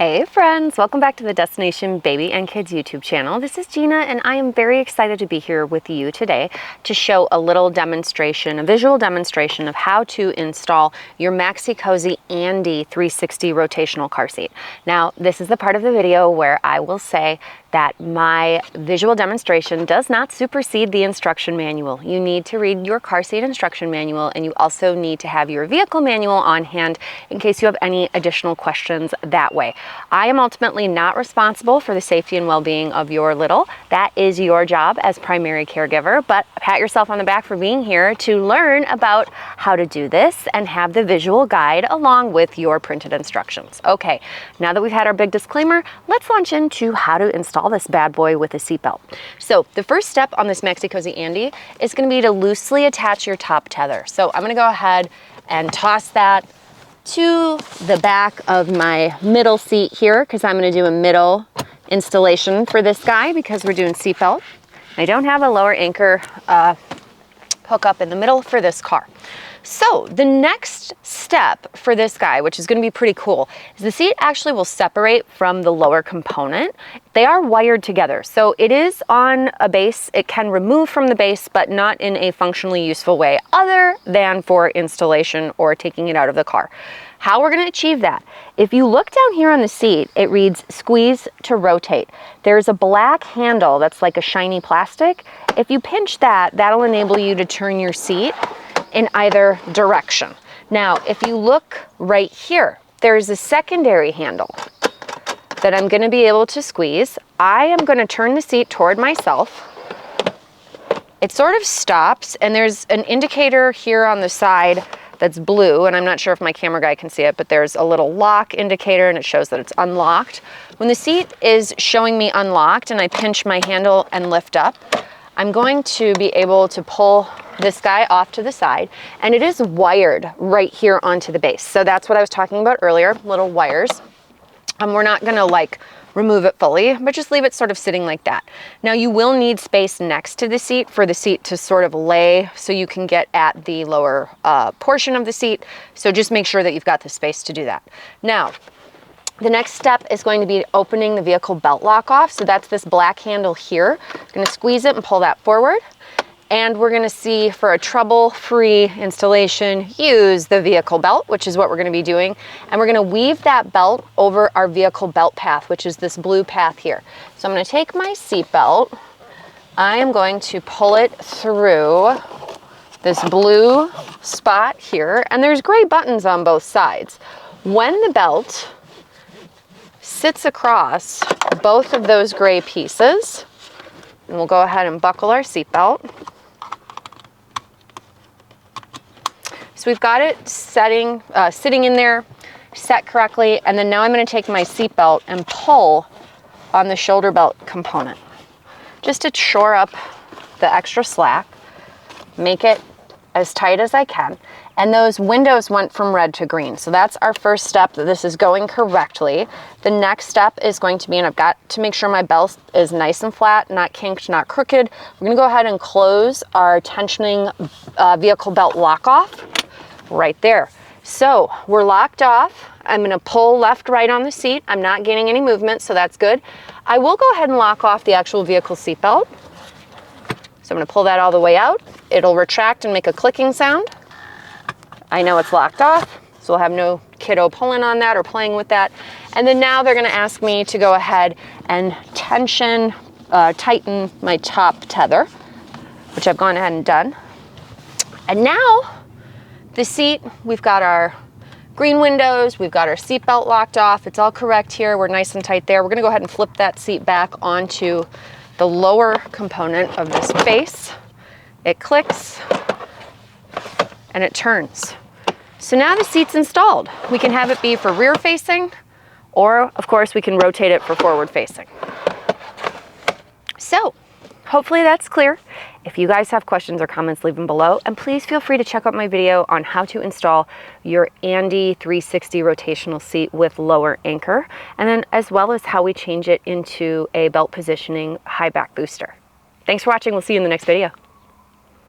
Hey friends, welcome back to the Destination Baby and Kids YouTube channel. This is Gina and I am very excited to be here with you today to show a little demonstration, a visual demonstration of how to install your Maxi-Cosi Andi 360 rotational car seat. Now, this is the part of the video where I will say that my visual demonstration does not supersede the instruction manual. You need to read your car seat instruction manual, and you also need to have your vehicle manual on hand in case you have any additional questions that way. I am ultimately not responsible for the safety and well-being of your little. That is your job as primary caregiver, but pat yourself on the back for being here to learn about how to do this and have the visual guide along with your printed instructions. Okay, now that we've had our big disclaimer, let's launch into how to install this bad boy with a seatbelt. So the first step on this Maxi-Cosi Andi is going to be to loosely attach your top tether. So I'm going to go ahead and toss that to the back of my middle seat here because I'm going to do a middle installation for this guy because we're doing seatbelt. I don't have a lower anchor hookup in the middle for this car. So the next step for this guy, which is going to be pretty cool, is the seat actually will separate from the lower component. They are wired together. So it is on a base. It can remove from the base, but not in a functionally useful way other than for installation or taking it out of the car. How we're going to achieve that? If you look down here on the seat, it reads squeeze to rotate. There's a black handle that's like a shiny plastic. If you pinch that, that'll enable you to turn your seat in either direction. Now, if you look right here, there's a secondary handle that I'm going to be able to squeeze. I am going to turn the seat toward myself. It sort of stops, and there's an indicator here on the side that's blue, and I'm not sure if my camera guy can see it, but there's a little lock indicator and it shows that it's unlocked. When the seat is showing me unlocked and I pinch my handle and lift up, I'm going to be able to pull this guy off to the side, and it is wired right here onto the base. So that's what I was talking about earlier, little wires. We're not gonna like remove it fully, but just leave it sort of sitting like that. Now you will need space next to the seat for the seat to sort of lay so you can get at the lower portion of the seat. So just make sure that you've got the space to do that. Now, the next step is going to be opening the vehicle belt lock off. So that's this black handle here. I'm gonna squeeze it and pull that forward. And we're gonna see, for a trouble-free installation, use the vehicle belt, which is what we're gonna be doing. And we're gonna weave that belt over our vehicle belt path, which is this blue path here. So I'm gonna take my seat belt. I am going to pull it through this blue spot here, and there's gray buttons on both sides. When the belt sits across both of those gray pieces, and we'll go ahead and buckle our seatbelt. So we've got it sitting in there, set correctly, and then now I'm going to take my seatbelt and pull on the shoulder belt component just to shore up the extra slack, make it as tight as I can. And those windows went from red to green. So that's our first step, that this is going correctly. The next step is going to be, and I've got to make sure my belt is nice and flat, not kinked, not crooked. We're gonna go ahead and close our tensioning vehicle belt lock off right there. So we're locked off. I'm gonna pull left, right on the seat. I'm not gaining any movement, so that's good. I will go ahead and lock off the actual vehicle seat belt. So I'm gonna pull that all the way out. It'll retract and make a clicking sound. I know it's locked off, so we'll have no kiddo pulling on that or playing with that. And then now they're gonna ask me to go ahead and tighten my top tether, which I've gone ahead and done. And now the seat, we've got our green windows, we've got our seat belt locked off. It's all correct here. We're nice and tight there. We're gonna go ahead and flip that seat back onto the lower component of this base. It clicks and it turns. So now the seat's installed. We can have it be for rear facing, or of course we can rotate it for forward facing. So hopefully that's clear. If you guys have questions or comments, leave them below, and please feel free to check out my video on how to install your Andi 360 rotational seat with lower anchor, and then as well as how we change it into a belt positioning high back booster. Thanks for watching. We'll see you in the next video.